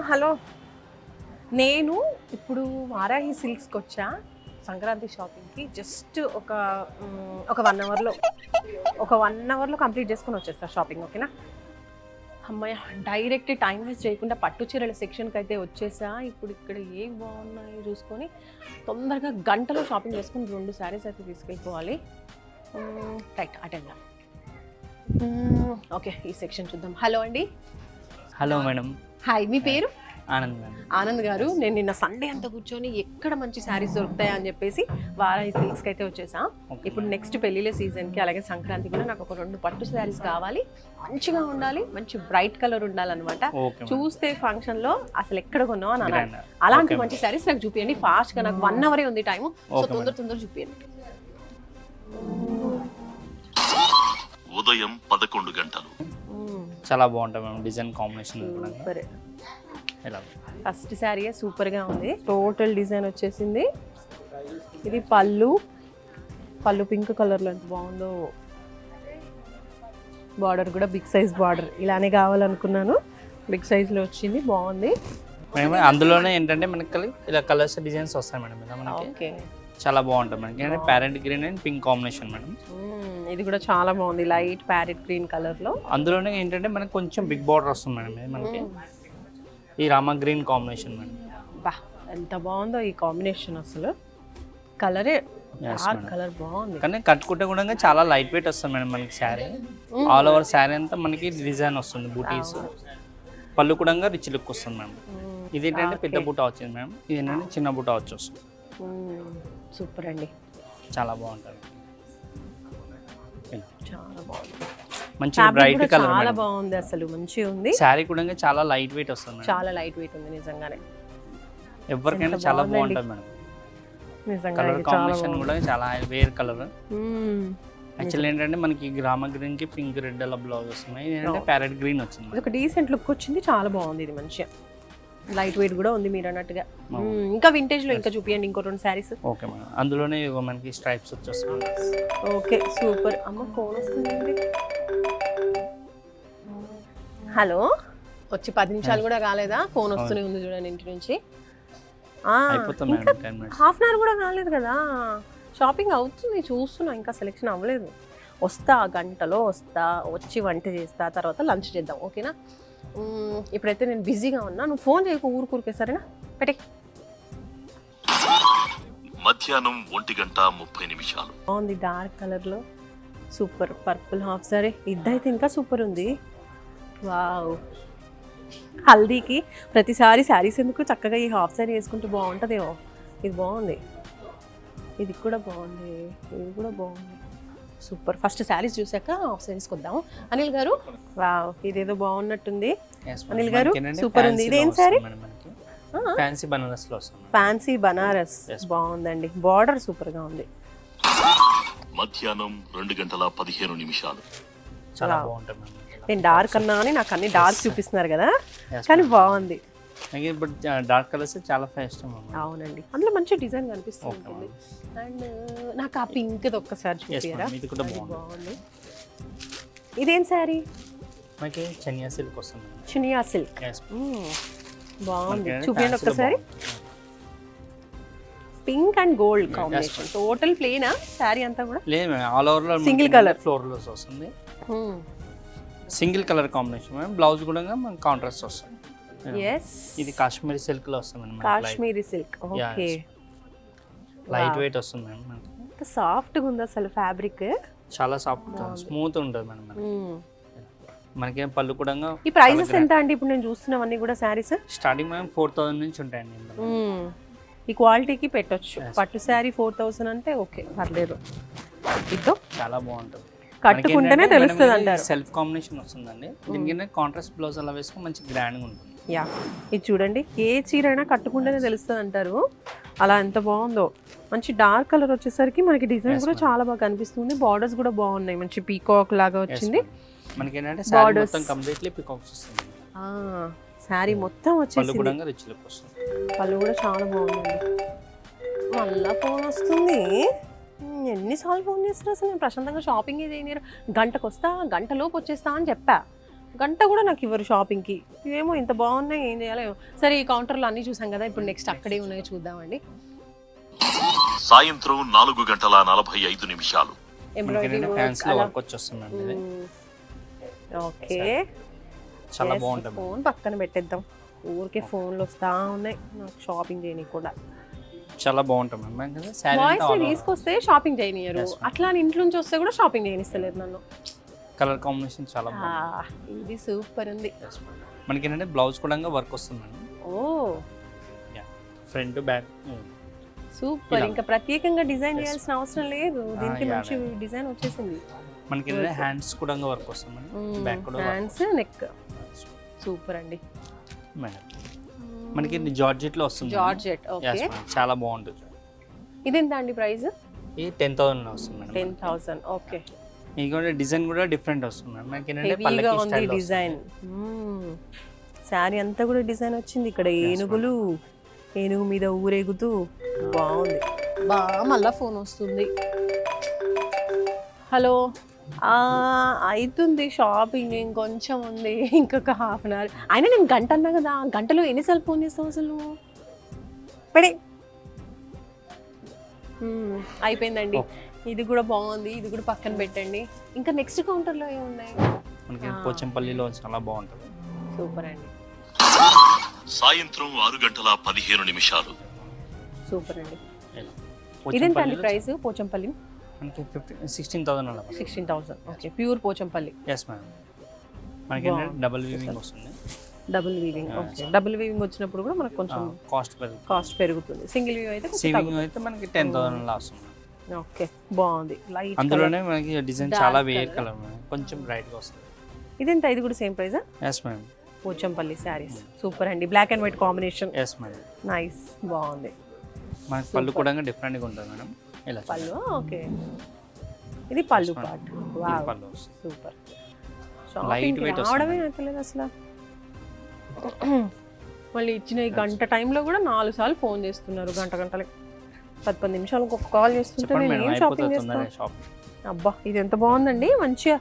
Hello. నేను ఇప్పుడు వారాహి సిల్క్స్కి వచ్చా సంక్రాంతి షాపింగ్కి. జస్ట్ ఒక 1 అవర్లో కంప్లీట్ చేసుకొని వచ్చేస్తా షాపింగ్. ఓకేనా? అమ్మాయి డైరెక్ట్ టైం వేస్ట్ చేయకుండా పట్టు చీరల సెక్షన్కి అయితే వచ్చేసా. ఇప్పుడు ఇక్కడ ఏం బాగున్నాయి చూసుకొని తొందరగా గంటలో షాపింగ్ చేసుకొని 2 శారీస్ అయితే తీసుకెళ్ళిపోవాలి. Right attend. ఓకే, ఈ సెక్షన్ చూద్దాం. హలో అండి. Hello madam. హాయ్, మీ పేరు? ఆనంద్ మేడం. ఆనంద్ గారు, నేను నిన్న సండే అంతా కూర్చొని ఎక్కడ మంచి శారీస్ దొరుకుతాయా అని చెప్పేసి వారాహి సిల్క్స్కి అయితే వచ్చేసా. ఇప్పుడు నెక్స్ట్ పెళ్ళిళ్ళ సీజన్కి అలాగే సంక్రాంతి కూడా నాకు ఒక 2 పట్టు శారీస్ కావాలి. మంచిగా ఉండాలి, మంచి బ్రైట్ కలర్ ఉండాలన్నమాట. చూస్తే ఫంక్షన్లో అసలు ఎక్కడ కొన్నావు అని అన్నారు. అలాంటి మంచి శారీస్ నాకు చూపించండి ఫాస్ట్గా. నాకు 1 అవరే ఉంది టైము, సో తొందర చూపించండి. ఉదయం 11 గంటలు. చాలా బాగుంటుంది madam, design combination. First sari సూపర్గా ఉంది. టోటల్ డిజైన్ వచ్చేసింది. ఇది పళ్ళు పింక్ కలర్లో ఎంత బాగుందో. బార్డర్ కూడా బిగ్ సైజ్ బార్డర్, ఇలానే కావాలనుకున్నాను. బిగ్ సైజ్లో వచ్చింది, బాగుంది. మేడం అందులోనే ఏంటంటే మనకి ఇలా కలర్స్ డిజైన్స్ వస్తాయి మేడం. ఇలా మనకి చాలా బాగుంటుంది మనకి. ఏంటంటే parrot green and pink combination madam. ఇది కూడా చాలా బాగుంది, లైట్ ప్యారెట్ గ్రీన్ కలర్లో. అందులోనే ఏంటంటే మనకి కొంచెం బిగ్ బార్డర్ వస్తుంది మేడం. మనకి ఈ రామా గ్రీన్ కాంబినేషన్ మేడం. బా, ఎంత బాగుందో ఈ కాంబినేషన్. అసలు కలరే కలర్ బాగుంది. కానీ కట్టుకుంటే కూడా చాలా లైట్ వెయిట్ వస్తుంది మేడం మనకి శారీ. ఆల్ ఓవర్ శారీ అంతా మనకి డిజైన్ వస్తుంది, బూటీస్. పళ్ళు కూడా రిచ్ లుక్ వస్తుంది మేడం. ఇది ఏంటంటే పెద్ద బూటా వచ్చింది మేడం, ఇది ఏంటంటే చిన్న బూటా వచ్చి వస్తుంది. సూపర్ అండి, చాలా బాగుంటుంది. చాలా బాగుంది, మంచి బ్రైట్ కలర్, చాలా బాగుంది. అసలు మంచిగా ఉంది. శారీ కూడా చాలా లైట్ వెయిట్ వస్తుంది, చాలా లైట్ వెయిట్ ఉంది నిజంగానే. ఎవరికైనా చాలా బాగుంటుంది మేడం. నిజంగా కలర్ కాంబినేషన్ కూడా చాలా వేర్ కలర్. యాక్చువల్లీ ఏంటంటే మనకి గ్రామ గ్రీన్ కి పింక్ రెడ్ అలా బ్లౌజ్ వస్తున్నాయి. ఏంటంటే ప్యారెట్ గ్రీన్ వచ్చింది. ఇది ఒక డీసెంట్ లుక్ వచ్చింది, చాలా బాగుంది. ఇది మంచిగా లైట్ వెయిట్ కూడా ఉంది మీరు అన్నట్టుగా. ఇంకా వింటేజ్ లో ఇంకా చూపియండి, ఇంకో 2 శారీస్. ఓకే మేడం, అందులోనే మనకి స్ట్రైప్స్ వచ్చేస్తుంది. Okay super. అమ్మ ఫోన్ వస్తుందండి. హలో, వచ్చి 10 నిమిషాలు కూడా కాలేదా? ఫోన్ వస్తూనే ఉంది చూడండి ఇంటి నుంచి. హాఫ్ అన్ అవర్ కూడా కాలేదు కదా, షాపింగ్ అవుతుంది చూస్తున్నా, ఇంకా సెలెక్షన్ అవ్వలేదు. వస్తా, గంటలో వస్తా, వచ్చి వంట చేస్తా, తర్వాత లంచ్ చేద్దాం. ఓకేనా? ఇప్పుడైతే నేను బిజీగా ఉన్నా, నువ్వు ఫోన్ చేయకు ఊరుకూరికే, సరేనా? పెట్టే. మధ్యాహ్నం 1:30 బాగుంది, డార్క్ కలర్లో సూపర్. పర్పుల్ హాఫ్ సారీ, ఇద్దైతే ఇంకా సూపర్ ఉంది. వావ్, హల్దీకి ప్రతిసారి శారీస్ ఎందుకు, చక్కగా ఈ హాఫ్ సారీ వేసుకుంటే బాగుంటుందేమో. ఇది బాగుంది, ఇది కూడా బాగుంది, ఇది కూడా బాగుంది. సూపర్. ఫస్ట్ శారీస్ చూసాక హాఫ్ శారీస్కి వద్దాము. అనిల్ గారు, వావ్, ఇదేదో బాగున్నట్టుంది. అనిల్ గారు సూపర్ ఉంది. ఇదేం శారీ? ఫ్యాన్సీ బనారస్ లో వస్తుంది. ఫ్యాన్సీ బనారస్ బాగుందండి, బార్డర్ సూపర్ గా ఉంది. మధ్యాహ్నం 2:15 చాలా బాగుంటుంది. నేను డార్క్ అన్నా అని నాకు అన్ని డార్క్ చూపిస్తున్నారు కదా, కానీ బాగుంది. డార్క్ కలర్స్ చాలా ఇష్టం. అవునండి, అందులో మంచి డిజైన్ కనిపిస్తుంది. అండ్ నాకు ఆ పింక్ ఒక్కసారి చూపియరా? ఇది కూడా బాగుంది. ఇదేం శారీ? మనకి చనియా సిల్క్ వస్తుంది. చనియా సిల్క్ బాగుంది, చూపించండి ఒక్కసారి. Pink and gold combination. Total ప్లేనా శారీ అంతా కూడా? లేదు మేడం, ఆల్ ఓవర్ లో సింగిల్ కలర్ ఫ్లోర్ లో వస్తుంది. Single colour combination madam. Blouse కూడా మనకి కాంట్రాస్ట్ వస్తుంది. ఇది కాశ్మీరీ సిల్క్ లో వస్తుంది madam. Kashmiri silk, okay. Light weight వస్తుంది మేడం. ఎంత సాఫ్ట్ గా ఉంది అసలు ఫ్యాబ్రిక్, చాలా సాఫ్ట్ స్మూత్ ఉంటుంది మేడం. మనకి పళ్ళు కూడా. ఈ ప్రైసెస్ ఎంత అండి ఇప్పుడు నేను చూస్తున్నవన్నీ కూడా శారీస్? స్టార్టింగ్ మేడం 4000 నుంచి ఉంటాయండి. ఈ క్వాలిటీకి పెట్టొచ్చు. పట్టు శారీ 4000 అంటే ఓకే, పర్లేదు. ఇదో చాలా బాగుంటుంది, కట్టుకుంటేనే తెలుస్తుంది అంటారు. సెల్ఫ్ కాంబినేషన్ వస్తుందండి. దీనికి కాంట్రాస్ట్ బ్లౌజ్ అలా వేసుకుని మంచి గ్రాండ్ గా ఉంటుంది. యా, ఇది చూడండి, ఏ చీర అయినా కట్టుకుంటేనే తెలుస్తుంది అంటారు. అలా ఎంత బాగుందో. మంచి డార్క్ కలర్ వచ్చేసరికి మనకి డిజైన్ కూడా చాలా బాగా కనిపిస్తుంది. బార్డర్స్ కూడా బాగున్నాయి, మంచి పీకాక్ లాగా వచ్చింది. మనకి ఏంటంటే సారీ మొత్తం కంప్లీట్లీ పీకాక్స్ వస్తుంది. సారీ మొత్తం వచ్చేసింది. పళ్ళు కూడా రిచ్ లుక్ వస్తుంది. పళ్ళు కూడా చాలా బాగుందండి. మళ్ళా ఫోన్ వస్తుంది. ఎన్నిసార్లు ఫోన్ చేస్తారు అసలు? నేను ప్రశాంతంగా షాపింగ్ చేయని, గంటకు వస్తా, గంటలోపు వచ్చేస్తా అని చెప్పా. గంట కూడా నాకు ఇవ్వరు షాపింగ్కి. ఇవేమో ఇంత బాగున్నాయి, ఏం చేయాలో. సరే ఈ కౌంటర్లో అన్నీ చూసాం కదా, ఇప్పుడు నెక్స్ట్ అక్కడే ఉన్నాయో చూద్దామండి. సాయంత్రం 4:45. ఎంబ్రాయిడరీ ఫ్యాన్స్ లో వర్క్ వచ్చేస్తుంది ఇది. ఓకే, చాలా బాగుంటుంది. ఫోన్ పక్కన పెట్టేద్దాం, ఊరికే ఫోన్లు వస్తా ఉన్నాయి నాకు షాపింగ్ చేయనీకి కూడా. చాలా బాగుంటుంది మ్యామ్ కదా. శారీ వాయిస్ తీసుకొస్తే షాపింగ్ చేయనియరు, అట్లా అని ఇంట్లో నుంచి వస్తే కూడా షాపింగ్ చేయనిస్తలేదు నన్ను. కలర్ కాంబినేషన్ చాలా బాగుంది. ఇది సూపర్ ఉంది. మనకి ఏంటంటే బ్లౌజ్ కూడా వర్క్ వస్తుందండి. ఓ ఫ్రంట్ బ్యాక్ సూపర్. ఇంకా ప్రత్యేకంగా డిజైన్ చేయాల్సిన అవసరం లేదు, దీనికి మంచి డిజైన్ వచ్చేసింది. మనకి హ్యాండ్స్ కూడా వర్క్ వస్తుంది, బ్యాక్ కూడా హ్యాండ్స్, నెక్. సూపర్ అండి. మనకి జార్జెట్ లో వస్తుంది. జార్జెట్, ఓకే, చాలా బాగుంటుంది. ఇది ఎంత అండి ప్రైస్? ఇది 10,000 వస్తుంది మేడం. 10,000, ఓకే. ఇది డిజైన్ కూడా డిఫరెంట్ వస్తుంది మేడం. మనకి ఏంటంటే హెవీగా పల్లకి ఉంది స్టైల్ డిజైన్. శారీ అంతా కూడా డిజైన్ వచ్చింది. ఇక్కడ ఏనుగులు, ఏనుగు మీద ఊరేగుతూ బాగుంది. మళ్ళా ఫోన్ వస్తుంది. హలో, అవుతుంది షాపింగ్, ఇంకొంచెం ఉంది, ఇంకొక హాఫ్ అన్ అవర్. అయినా నేను గంట అన్నా కదా, గంటలో ఎన్నిసార్లు ఫోన్ చేస్తావు అసలు? పెడే అయిపోయిందండి. ఇది కూడా బాగుంది, ఇది కూడా పక్కన పెట్టండి. ఇంకా నెక్స్ట్ కౌంటర్లో ఏమున్నాయి? మనకి పోచంపల్లిలో చాలా బాగుంటుంది. సూపర్ అండి. సాయంత్రం 6:15. సూపర్ అండి. ఇదెంత అండి ప్రైస్? పోచంపల్లి మనకి 16,000 16,000, okay. Pure Pochampally. Yes madam. మనకి ఏంటంటే డబుల్ వీవింగ్ వస్తుంది. Double weaving, okay. Double weaving వచ్చినప్పుడు కూడా మనకు కొంచెం కాస్ట్ పెరుగుతుంది. సింగిల్ వీవ్ అయితే మనకి 10,000 వస్తుంది. ఓకే, బాగుంది. లైట్ అందులోనే మనకి డిజైన్ చాలా వేర్ కలర్, కొంచెం బ్రైట్ గా వస్తుంది. ఇదెంత? ఇది కూడా same price? Yes madam. Pochampally saris super అండి. Black and white combination. Yes madam. Nice, బాగుంది. మనకి పళ్ళు కూడా డిఫరెంట్ గా ఉంటుంది మేడం. ఇలా పళ్ళు, ఓకే. ఇది పళ్ళు పార్ట్. వావ్, పళ్ళు సూపర్. లైట్ వెయిట్ రావడమే నచ్చలేదు అసలు. మళ్ళీ ఇచ్చిన ఈ గంట టైంలో కూడా 4 సార్లు ఫోన్ చేస్తున్నారు. గంటలకి 10 నిమిషాలకు ఒక కాల్ చేస్తుంటే నేను ఏం షాపింగ్ చేస్తాను? అబ్బా, ఇది ఎంత బాగుందండి. మంచిగా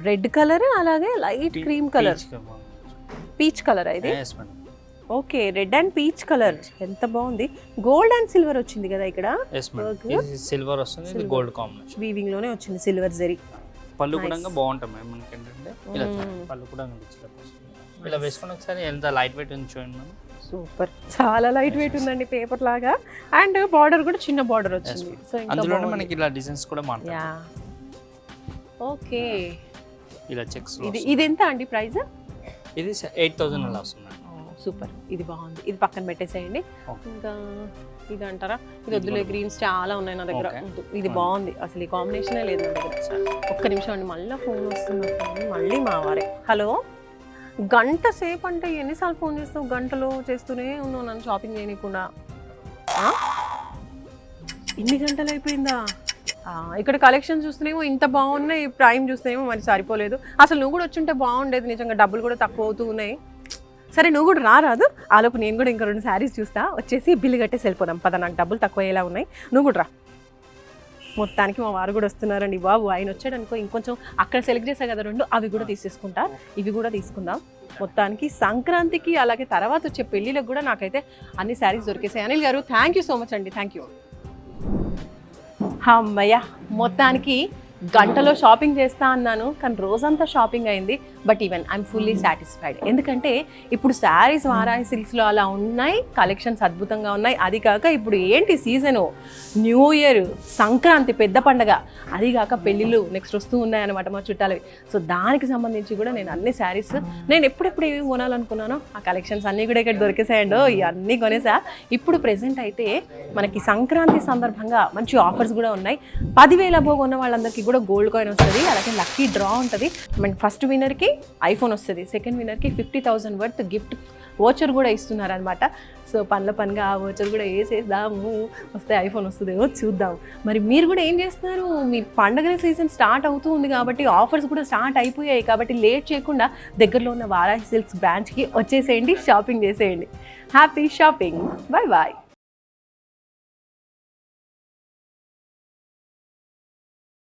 రెడ్ కలర్, అలాగే light cream colour, peach colour. ఇది okay, red and peach colour. ఎంత బాగుంది. గోల్డ్ అండ్ సిల్వర్ వచ్చింది కదా ఇక్కడ. సిల్వర్ వస్తుంది, గోల్డ్ కాంబినేషన్ వీవింగ్ లోనే వచ్చింది, సిల్వర్ జరీ. పళ్ళు కూడా బాగుంటాయి మేడం. మనకి ఏంటంటే ఇలా పళ్ళు కూడా ఇలా వేసుకుని ఒకసారి ఎంత లైట్ వెయిట్ ఉంది చూడండి మేడం. సూపర్, చాలా లైట్ వెయిట్ ఉందండి, పేపర్ లాగా. అండ్ బార్డర్ కూడా చిన్న బార్డర్ వచ్చింది. సో అందులోనే మనకి ఇలా డిజైన్స్ కూడా మారుతాయి. ఓకే, ఇలా చెక్స్. ఇది ఎంత అండి ప్రైస్? ఇది 8,000 అలా వస్తుంది. సూపర్, ఇది బాగుంది. ఇది పక్కన పెట్టేసేయండి. ఇంకా ఇది అంటారా? ఇది వద్దులే, గ్రీన్స్ చాలా ఉన్నాయి నా దగ్గర. ఇది బాగుంది, అసలు ఈ కాంబినేషనే లేదు నా దగ్గర. ఒక్క నిమిషం అండి, మళ్ళీ ఫోన్ వస్తుంది. మళ్ళీ మా వారే. హలో, గంట సేపు అంటే ఎన్నిసార్లు ఫోన్ చేస్తావు? గంటలో చేస్తూనే ఉన్నావు నన్ను షాపింగ్ చేయకుండా. ఇన్ని గంటలు అయిపోయిందా? ఇక్కడ కలెక్షన్ చూస్తేనేమో ఇంత బాగున్నాయి, ప్రైమ్ చూస్తేనేమో మరి సరిపోలేదు. అసలు నువ్వు కూడా వచ్చుంటే బాగుండేది. నిజంగా డబ్బులు కూడా తక్కువ అవుతూ ఉన్నాయి. సరే, నువ్వు కూడా రారాదు. ఆలోపు నేను కూడా ఇంకా 2 శారీస్ చూస్తా, వచ్చేసి బిల్లు కట్టేసి వెళ్ళిపోదాం. పద, నాకు డబ్బులు తక్కువ అయ్యేలా ఉన్నాయి, నువ్వు కూడా రా. మొత్తానికి మా వారు కూడా వస్తున్నారండి బాబు. ఆయన వచ్చాడు అనుకో, ఇంకొంచెం అక్కడ సెలెక్ట్ చేసా కదా 2, అవి కూడా తీసేసుకుంటా. ఇవి కూడా తీసుకుందాం. మొత్తానికి సంక్రాంతికి, అలాగే తర్వాత వచ్చే పెళ్ళిళ్ళకి కూడా నాకైతే అన్ని శారీస్ దొరికేసాయి. అనిల్ గారు, థ్యాంక్ యూ సో మచ్ అండి, థ్యాంక్ యూ. అమ్మయ్య, మొత్తానికి గంటలో షాపింగ్ చేస్తా అన్నాను, కానీ రోజంతా షాపింగ్ అయింది. But even I'm fully satisfied. ఎందుకంటే ఇప్పుడు శారీస్ వారాహి సిల్క్స్లో అలా ఉన్నాయి, కలెక్షన్స్ అద్భుతంగా ఉన్నాయి. అది కాక ఇప్పుడు ఏంటి సీజను, న్యూ ఇయర్, సంక్రాంతి పెద్ద పండగ, అది కాక పెళ్ళిళ్ళు నెక్స్ట్ వస్తూ ఉన్నాయన్నమాట మా చుట్టాలవి. సో దానికి సంబంధించి కూడా నేను అన్ని శారీస్ నేను ఎప్పుడెప్పుడు ఏమి కొనాలనుకున్నానో ఆ కలెక్షన్స్ అన్నీ కూడా ఇక్కడ దొరికేసాయండో, ఇవన్నీ కొనేసా. ఇప్పుడు ప్రెసెంట్ అయితే మనకి సంక్రాంతి సందర్భంగా మంచి ఆఫర్స్ కూడా ఉన్నాయి. 10,000 అబోవ్ ఉన్న వాళ్ళందరికీ కూడా గోల్డ్ కాయిన్ వస్తుంది, అలాగే లక్కీ డ్రా ఉంటుంది. మన ఫస్ట్ విన్నర్కి ఐఫోన్ వస్తుంది, సెకండ్ విన్నర్కి 50,000 వర్త్ గిఫ్ట్ వోచర్ కూడా ఇస్తున్నారు అనమాట. సో పనిగా ఆ వోచర్ కూడా వేసేద్దాము, వస్తే ఐఫోన్ వస్తుందేమో చూద్దాం. మరి మీరు కూడా ఏం చేస్తున్నారు? మీ పండగల సీజన్ స్టార్ట్ అవుతూ ఉంది కాబట్టి ఆఫర్స్ కూడా స్టార్ట్ అయిపోయాయి. కాబట్టి లేట్ చేయకుండా దగ్గరలో ఉన్న వారాహి సిల్క్స్ బ్రాంచ్కి వచ్చేసేయండి, షాపింగ్ చేసేయండి. Happy shopping, bye bye.